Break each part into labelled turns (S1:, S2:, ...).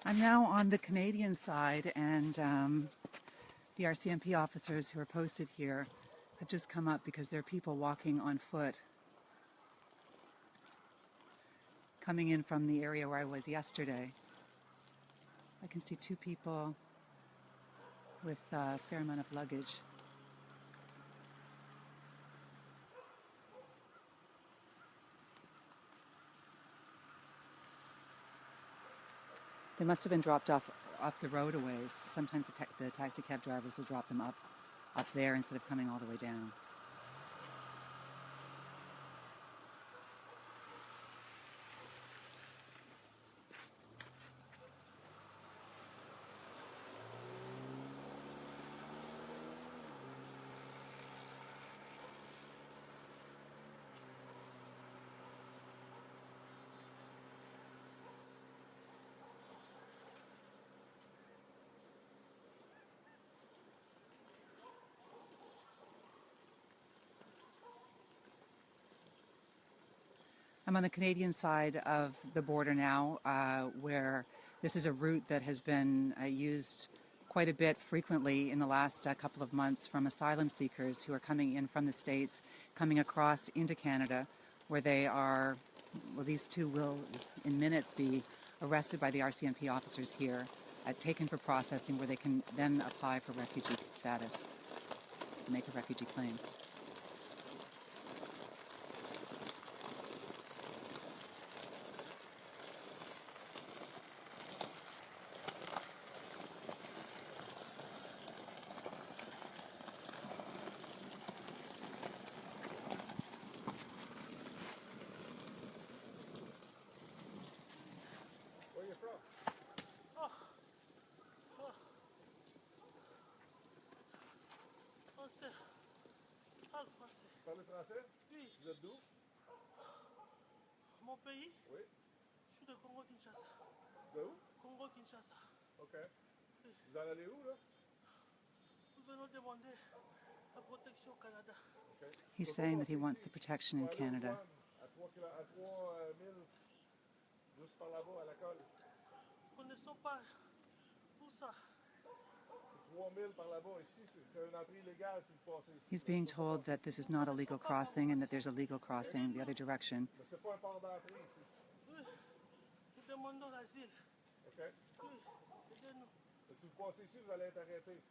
S1: I'm now on the Canadian side, and the RCMP officers who are posted here have just come up because there are people walking on foot coming in from the area where I was yesterday. I can see two people with a fair amount of luggage. They must have been dropped off the road a ways. Sometimes the taxi cab drivers will drop them up there instead of coming all the way down. I'm on the Canadian side of the border now, where this is a route that has been used quite a bit frequently in the last couple of months from asylum seekers who are coming in from the States, coming across into Canada, where they are, well, these two will in minutes be arrested by the RCMP officers here, taken for processing, where they can then apply for refugee status, make a refugee claim.
S2: Where are you from?
S3: Français. Parle français.
S2: Vous parlez français?
S3: Oui.
S2: Vous êtes d'où?
S3: Mon pays,
S2: Oui.
S3: je suis de Congo-Kinshasa.
S2: De où?
S3: Congo-Kinshasa.
S2: OK. Vous en allez où, là?
S3: Nous venons demander la protection au Canada.
S2: OK.
S1: He's saying that he wants the protection in Canada.
S2: À 3 000, juste par là-bas, à la colle.
S3: Nous ne connaissons pas tout ça.
S2: 3 000 par là-bas. Ici, c'est une entrée illégale si vous passez ici.
S1: He's being told that this is not a legal crossing and that there's a legal crossing the other direction.
S2: Mais c'est pas un port d'entrée ici.
S3: Oui, nous demandons l'asile.
S2: OK.
S3: Oui, aidez-nous.
S2: Si vous passez ici, vous allez être arrêté.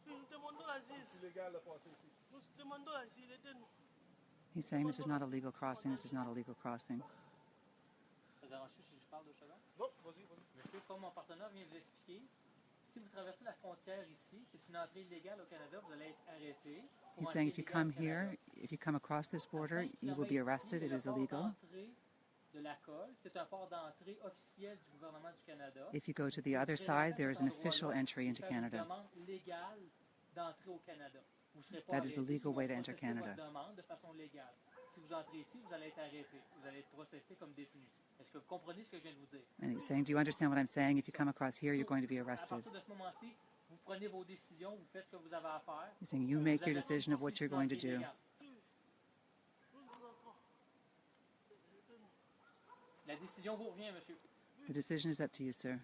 S3: Oui, nous demandons l'asile.
S2: C'est illégal de passer ici.
S3: Nous demandons l'asile, aidez-nous.
S1: He's saying this is not a legal crossing, this is not a legal crossing.
S4: Ça dérange-tu si je parle 2 secondes?
S2: Non, vas-y.
S4: Monsieur, comme mon partenaire vient de vous expliquer, si vous traversez la frontière ici, c'est une entrée illégale au Canada, vous allez être arrêté.
S1: He's saying if you come here, if you come across this border, you will be arrested, it is illegal.
S4: C'est un port d'entrée officiel du gouvernement du Canada.
S1: If you go to the other side, there is an official entry into Canada. That is the legal way to enter Canada.
S4: Si vous entrez ici, vous allez être arrêté. Vous allez être processé comme détenu. Est-ce que vous comprenez ce que je viens de vous dire?
S1: And he's saying, do you understand what I'm saying? If you come across here, you're going to be arrested.
S4: À partir de ce moment-ci, vous prenez vos décisions, vous faites ce que vous avez à faire.
S1: He's saying, you make your decision of what you're going to do.
S4: La décision vous revient, monsieur.
S1: The decision is up to you, sir.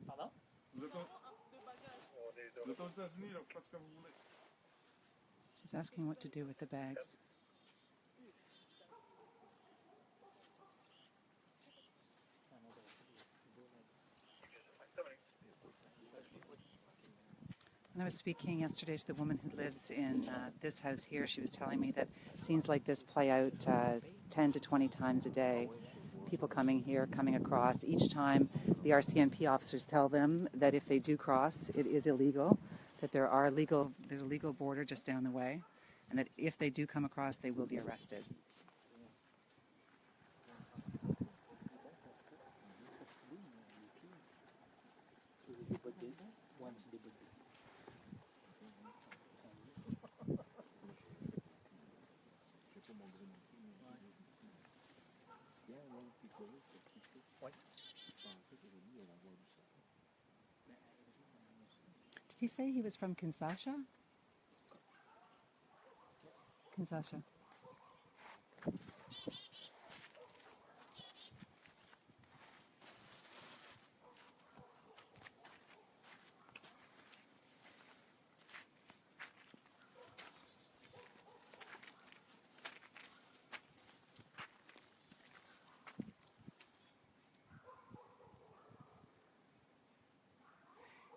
S4: Pardon?
S2: Vous êtes aux États-Unis, donc faites ce que vous voulez.
S1: She's asking what to do with the bags. When I was speaking yesterday to the woman who lives in this house here, she was telling me that scenes like this play out 10 to 20 times a day. People coming here, coming across. Each time the RCMP officers tell them that if they do cross, it is illegal, that there's a legal border just down the way, and that if they do come across, they will be arrested. Did he say he was from Kinshasa? Kinshasa.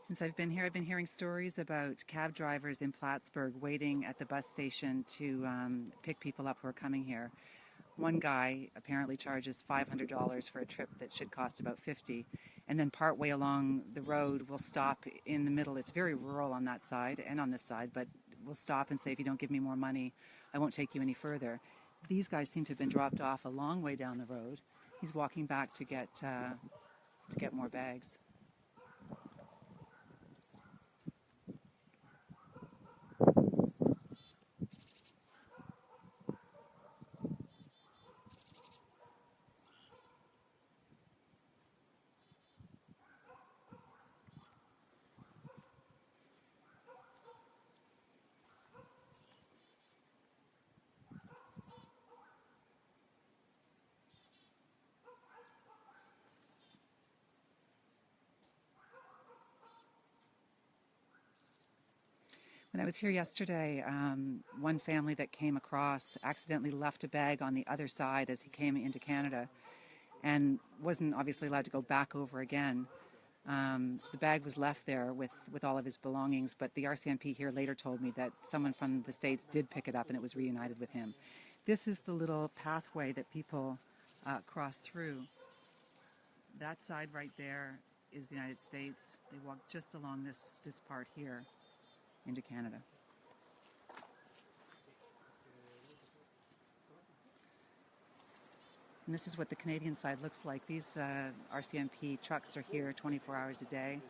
S1: Since I've been here, I've been hearing stories about cab drivers in Plattsburgh waiting at the bus station to pick people up who are coming here. One guy apparently charges $500 for a trip that should cost about $50, and then partway along the road will stop in the middle. It's very rural on that side and on this side, but will stop and say, if you don't give me more money, I won't take you any further. These guys seem to have been dropped off a long way down the road. He's walking back to get more bags. When I was here yesterday, one family that came across accidentally left a bag on the other side as he came into Canada and wasn't obviously allowed to go back over again. So the bag was left there with all of his belongings, but the RCMP here later told me that someone from the States did pick it up and it was reunited with him. This is the little pathway that people cross through. That side right there is the United States. They walk just along this part here into Canada. And this is what the Canadian side looks like. These RCMP trucks are here 24 hours a day.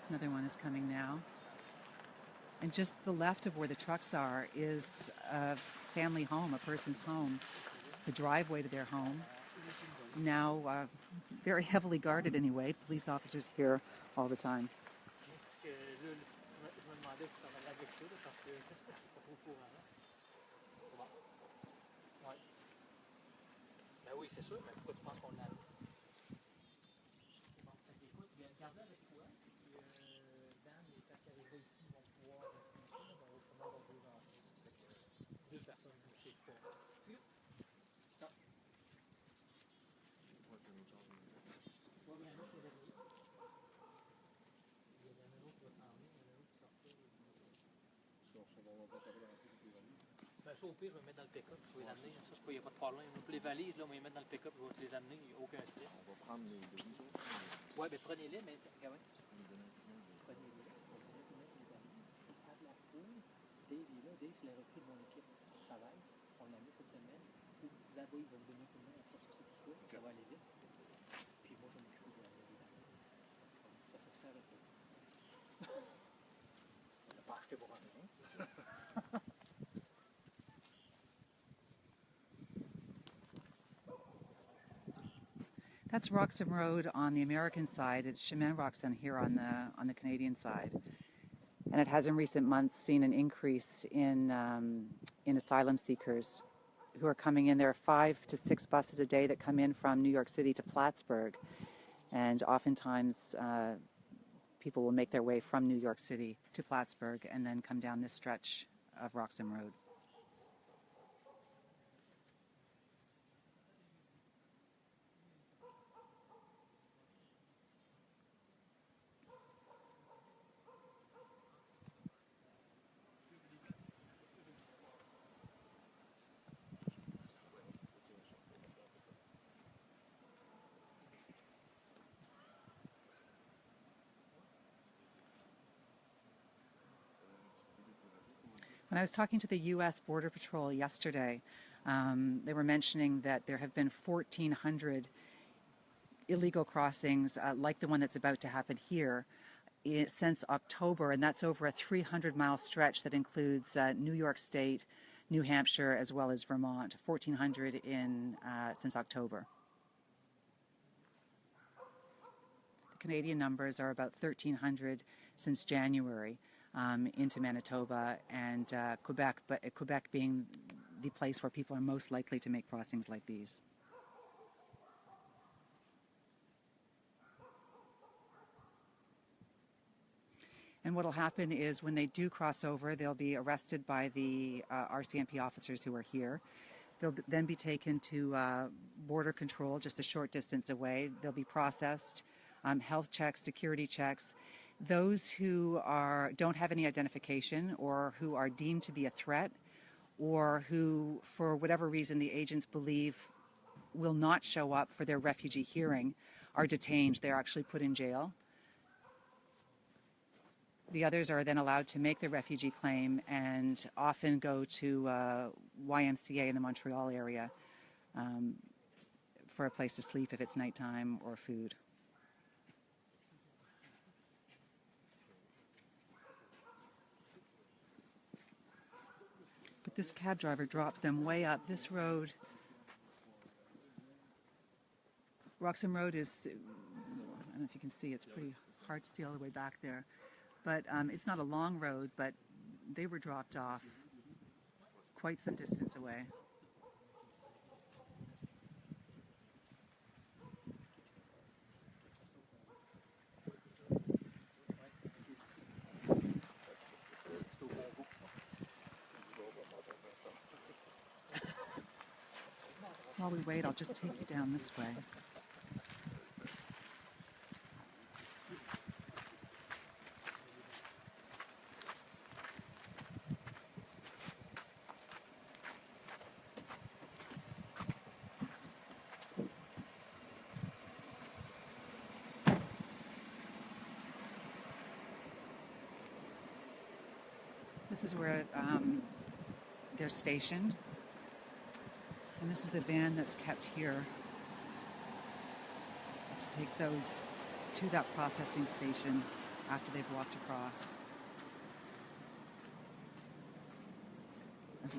S1: Another one is coming now. And just the left of where the trucks are is a family home, a person's home, the driveway to their home. Now very heavily guarded anyway. Police officers here all the time.
S4: Oui, c'est sûr, mais pourquoi tu penses qu'on a... Écoute, garde avec toi, puis Dan, quand il arrivera ici, ils vont pouvoir autrement avoir deux entrées. Deux personnes, c'est pas... Ben, ça, au pire, je vais me mettre dans le pick-up, je vais les amener. Ça, il n'y a pas de problème. Pour les valises, là, on va les mettre dans le pick-up, je vais te les amener, il n'y a aucun stress. On va prendre les valises. Ouais, ben prenez-les, mais. Prenez-les. Dave est là. Dave, c'est la repris de mon équipe de travail. On l'a mis cette semaine. Là-bas, il va vous donner un coup de main après sur cette chose. Ça va aller vite. Puis moi, je vais m'occuper des valises. Ça se sert un peu. On n'a pas acheté pour rien.
S1: That's Roxham Road on the American side. It's Chemin Roxham here on the Canadian side. And it has in recent months seen an increase in asylum seekers who are coming in. There are 5 to 6 buses a day that come in from New York City to Plattsburgh. And oftentimes people will make their way from New York City to Plattsburgh and then come down this stretch of Roxham Road. When I was talking to the U.S. Border Patrol yesterday, they were mentioning that there have been 1,400 illegal crossings like the one that's about to happen here since October, and that's over a 300-mile stretch that includes New York State, New Hampshire, as well as Vermont. 1,400 since October. The Canadian numbers are about 1,300 since January into Manitoba and Quebec, but Quebec being the place where people are most likely to make crossings like these. And what will happen is when they do cross over, they'll be arrested by the RCMP officers who are here. They'll then be taken to border control just a short distance away. They'll be processed, health checks, security checks. Those who don't have any identification or who are deemed to be a threat or who, for whatever reason, the agents believe will not show up for their refugee hearing are detained. They're actually put in jail. The others are then allowed to make their refugee claim and often go to YMCA in the Montreal area for a place to sleep if it's nighttime or food. But this cab driver dropped them way up this road. Roxham Road is, I don't know if you can see, it's pretty hard to see all the way back there. But it's not a long road, but they were dropped off quite some distance away. While we wait, I'll just take you down this way. This is where they're stationed. And this is the van that's kept here to take those to that processing station after they've walked across.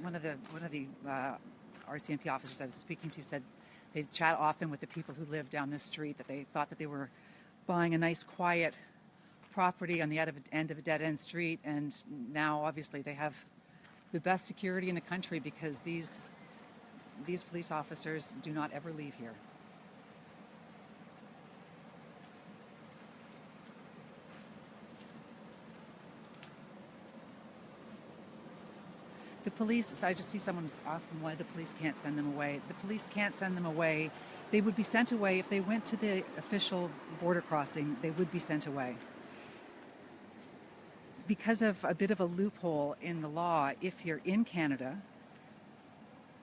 S1: One of the RCMP officers I was speaking to said they chat often with the people who live down this street, that they thought that they were buying a nice quiet property on the end of a dead-end street, and now obviously they have the best security in the country because these police officers do not ever leave here. The police, so I just see someone asking why the police can't send them away. The police can't send them away. They would be sent away if they went to the official border crossing. They would be sent away. Because of a bit of a loophole in the law, if you're in Canada,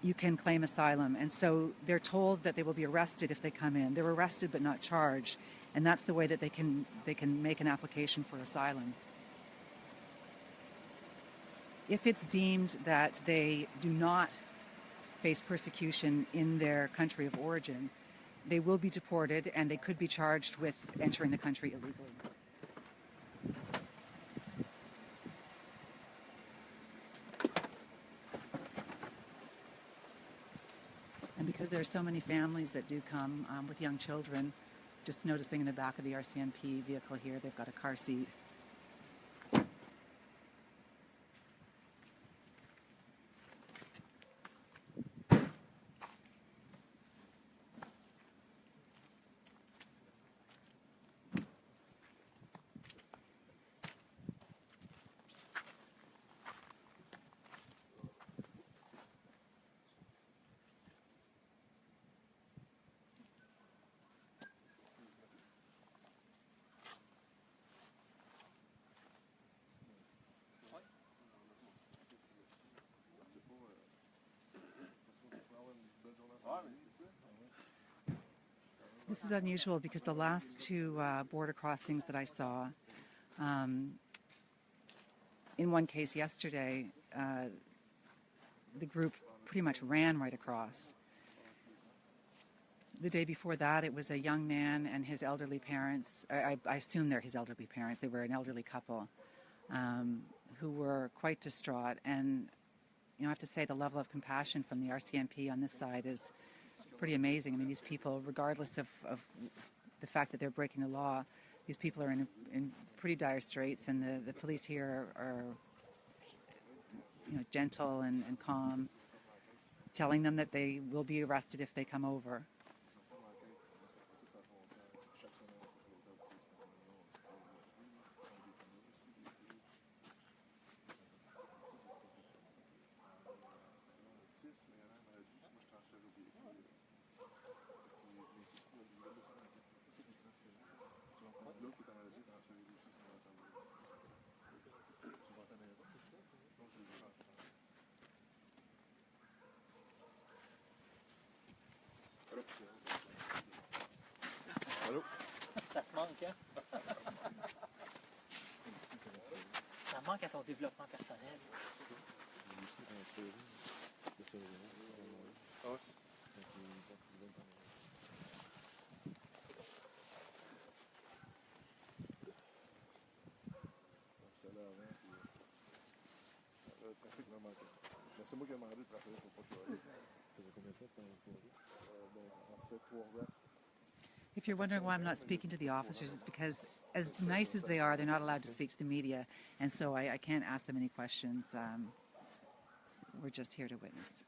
S1: you can claim asylum. And so they're told that they will be arrested if they come in. They're arrested but not charged. And that's the way that they can make an application for asylum. If it's deemed that they do not face persecution in their country of origin, they will be deported and they could be charged with entering the country illegally. And because there are so many families that do come with young children, just noticing in the back of the RCMP vehicle here, they've got a car seat. This is unusual because the last two border crossings that I saw in one case yesterday, the group pretty much ran right across. The day before that, it was a young man and his elderly parents. I assume they're his elderly parents. They were an elderly couple who were quite distraught. And, I have to say the level of compassion from the RCMP on this side is pretty amazing. I mean, these people, regardless of the fact that they're breaking the law, these people are in pretty dire straits, and the police here are gentle and calm, telling them that they will be arrested if they come over.
S2: Allô?
S4: Ça te manque, hein? Ça manque à ton développement personnel.
S2: Ah ouais? Le trafic m'a manqué. Mais c'est moi qui ai demandé de travailler pour pas que je sois. Ça faisait combien de temps que tu en fait 3 heures.
S1: If you're wondering why I'm not speaking to the officers, it's because as nice as they are, they're not allowed to speak to the media, and so I can't ask them any questions. We're just here to witness.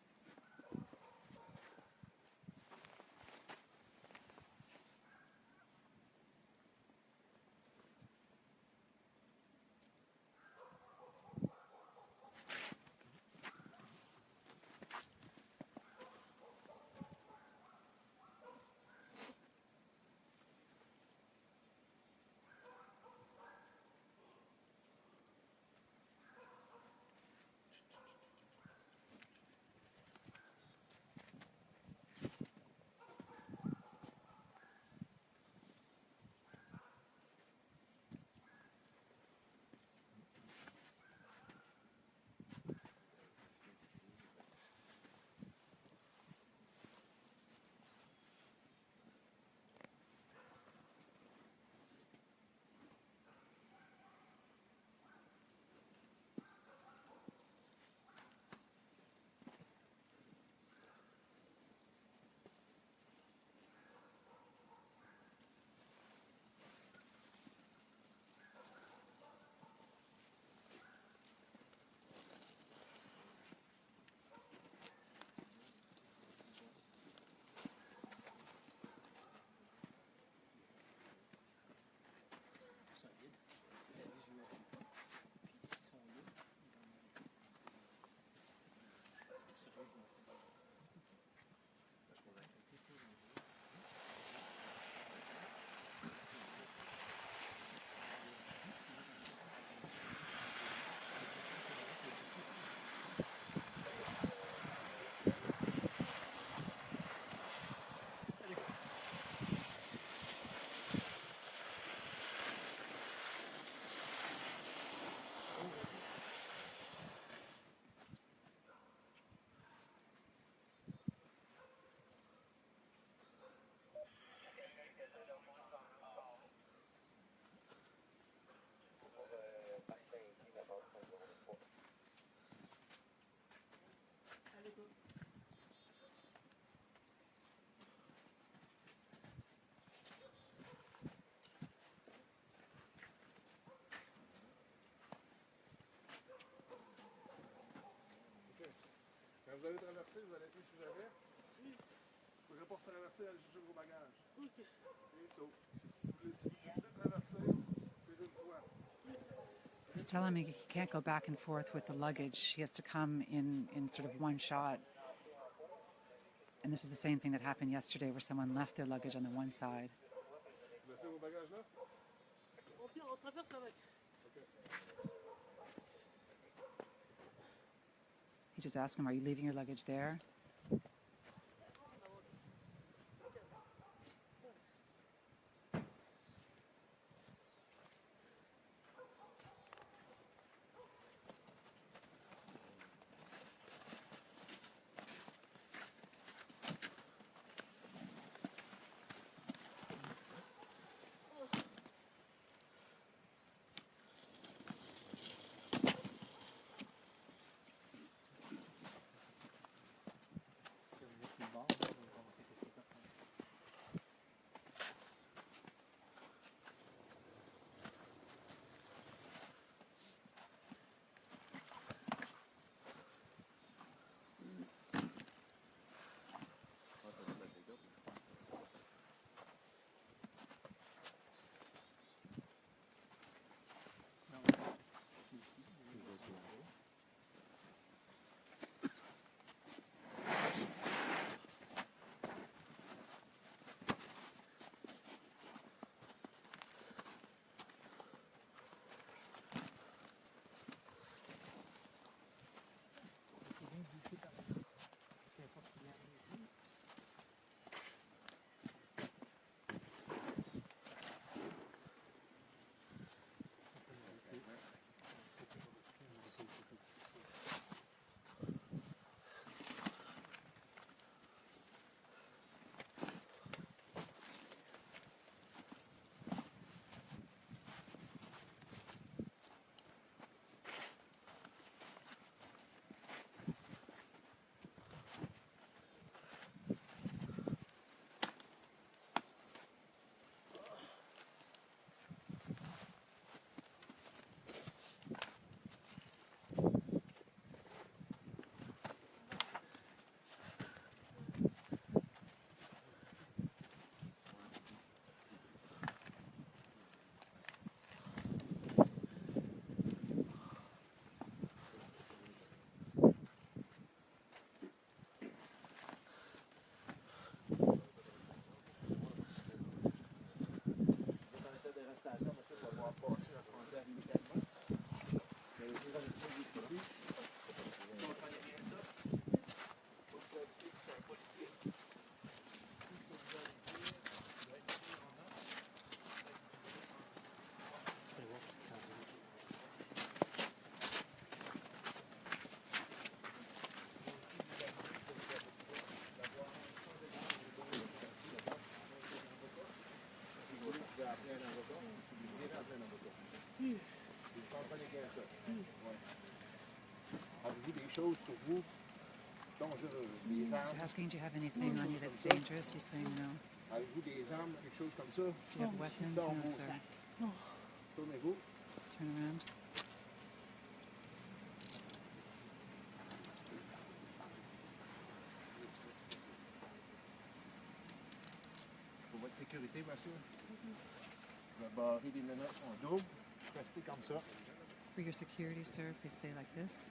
S2: Quand vous allez traverser, vous allez être sous arrêt. Vous ne pourrez pas traverser, aller chercher vos bagages.
S3: OK.
S2: Okay, so, si vous décidez de traverser, c'est une fois.
S1: He's telling me he can't go back and forth with the luggage. He has to come in sort of one shot. And this is the same thing that happened yesterday where someone left their luggage on the one side.
S2: Vous laissez vos bagages là?
S3: On traverse avec.
S1: He just asked him, are you leaving your luggage there?
S2: Avez-vous des choses sur vous dangereuses, des
S1: He's
S2: armes?
S1: asking, do you have anything on you that's dangerous? He's saying no.
S2: Avez-vous des armes, quelque chose comme ça?
S1: Do you have weapons?
S2: Dans
S1: No,
S2: vos
S1: sir.
S2: sacs. Tournez-vous.
S1: Turn around.
S2: Pour votre sécurité, monsieur. Je vais barrer les menottes en double. Restez comme ça.
S1: For your security, sir, please stay like this.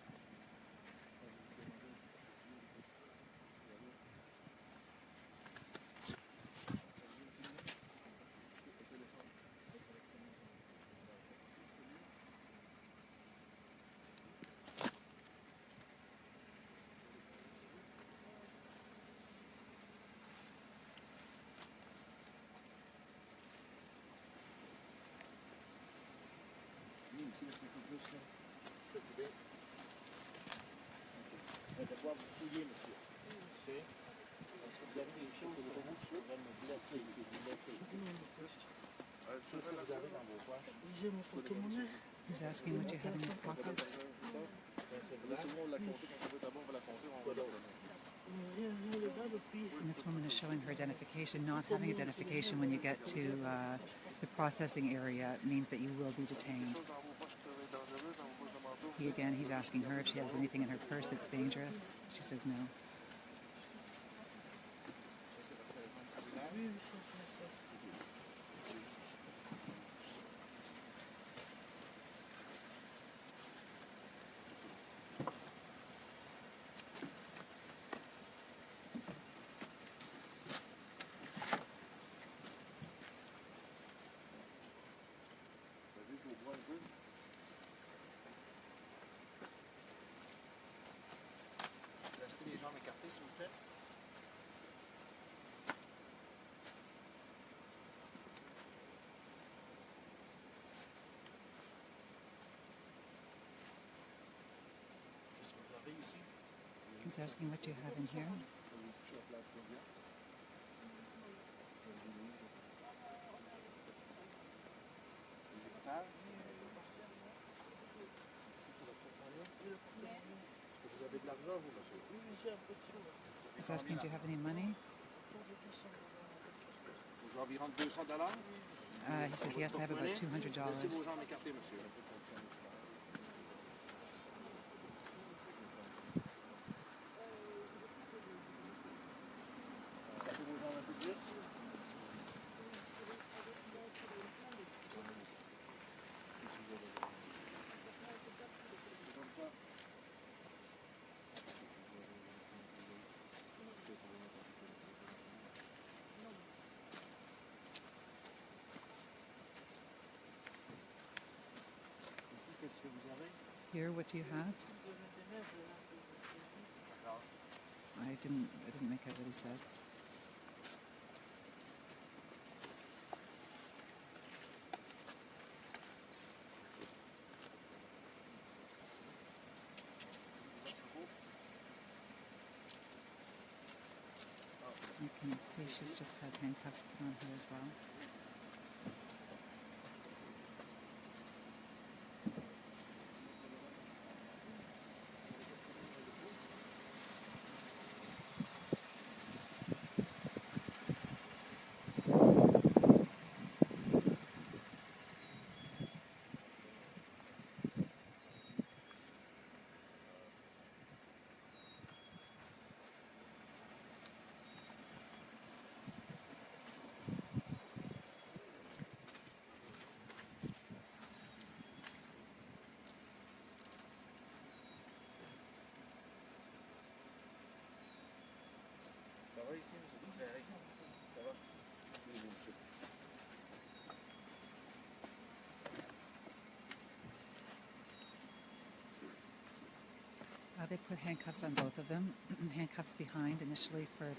S2: Venez ici un peu plus. Là. Vous allez devoir vous fouiller, monsieur. Est-ce que vous avez des choses sur vous qui pourraient me blesser, si vous blessez? Qu'est-ce que vous avez dans vos poches?
S3: J'ai mon porte-monnaie.
S1: He's asking what you have in your pockets.
S2: Laissez-moi la compter quand on veut d'abord, on va la compter, on va la donner.
S3: Rien là-bas depuis.
S1: And this woman is showing her identification. Not having identification when you get to the processing area means that you will be detained.
S2: Dans vos poches qui peuvent être dangereuses, dans vos poches de manteau.
S1: He's asking her if she has anything in her purse that's dangerous. She says no.
S2: Ça, c'est votre téléphone cellulaire.
S3: Oui, oui, ça fait.
S2: Vous avez vos bras un peu. Restez les jambes écartées, s'il vous plaît. Qu'est-ce que vous avez ici?
S1: He's asking what you have in here.
S2: Je vais vous coucher en place de bien. Les écouteurs. Ici, sur le porte-monnaie. Est-ce que vous avez de l'argent, vous, monsieur?
S3: Oui, oui, j'ai un peu de sous là.
S1: He's asking, do you have any money?
S2: Vous avez environ 200 $?
S1: He says, yes, I have about $200.
S2: Laissez vos jambes écartées, monsieur. Un peu comme ça, monsieur. Tapez vos jambes un peu plus. C'est comme ça. Ici, qu'est-ce que vous avez?
S1: Here, what do you have? I didn't make out what he said. You can see she's just got handcuffs put on her as well.
S2: Ça va ici, monsieur? Vous serrez? Ça va? Merci, monsieur.
S1: They put handcuffs on both of them. Handcuffs behind initially for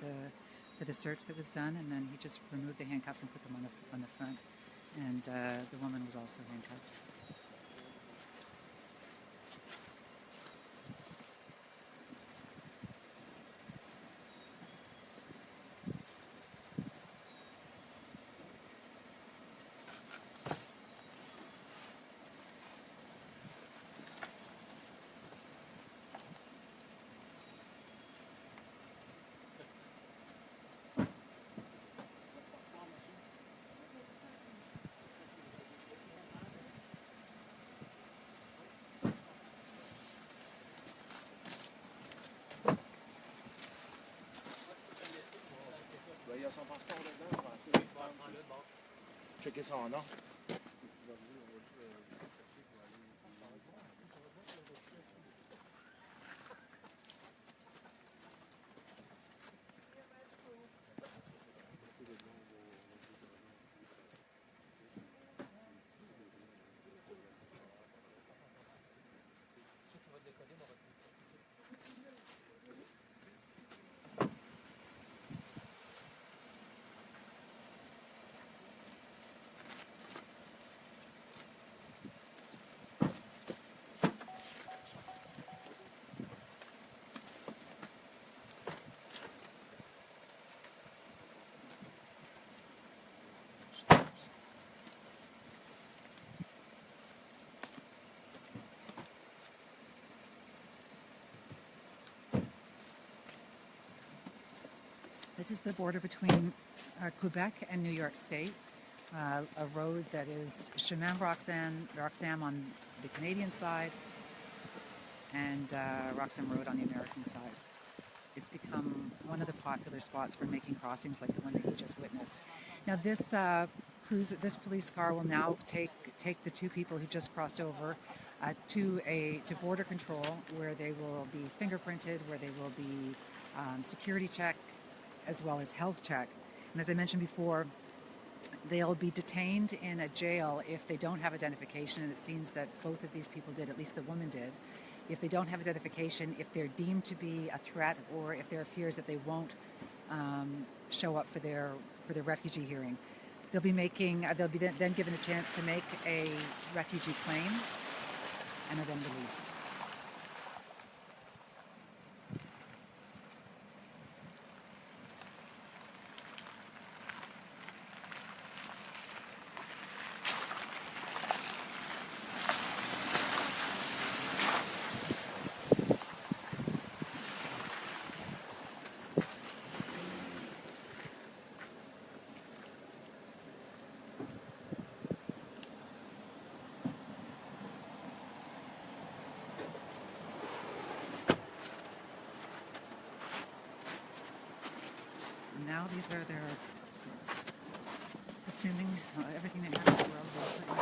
S1: the search that was done, and then he just removed the handcuffs and put them on the front. And the woman was also handcuffed.
S2: son passeport dedans, on va essayer de prendre. Checker son nom.
S1: This is the border between Quebec and New York State, a road that is Chemin Roxham on the Canadian side and Roxham Road on the American side. It's become one of the popular spots for making crossings like the one that you just witnessed. Now this police car will now take the two people who just crossed over to border control, where they will be fingerprinted, where they will be security check, as well as health check. And as I mentioned before, they'll be detained in a jail if they don't have identification, and it seems that both of these people did, at least the woman did. If they don't have identification, if they're deemed to be a threat, or if there are fears that they won't show up for their refugee hearing, they'll be then given a chance to make a refugee claim and are then released. Now these are their, assuming everything that happens in the world will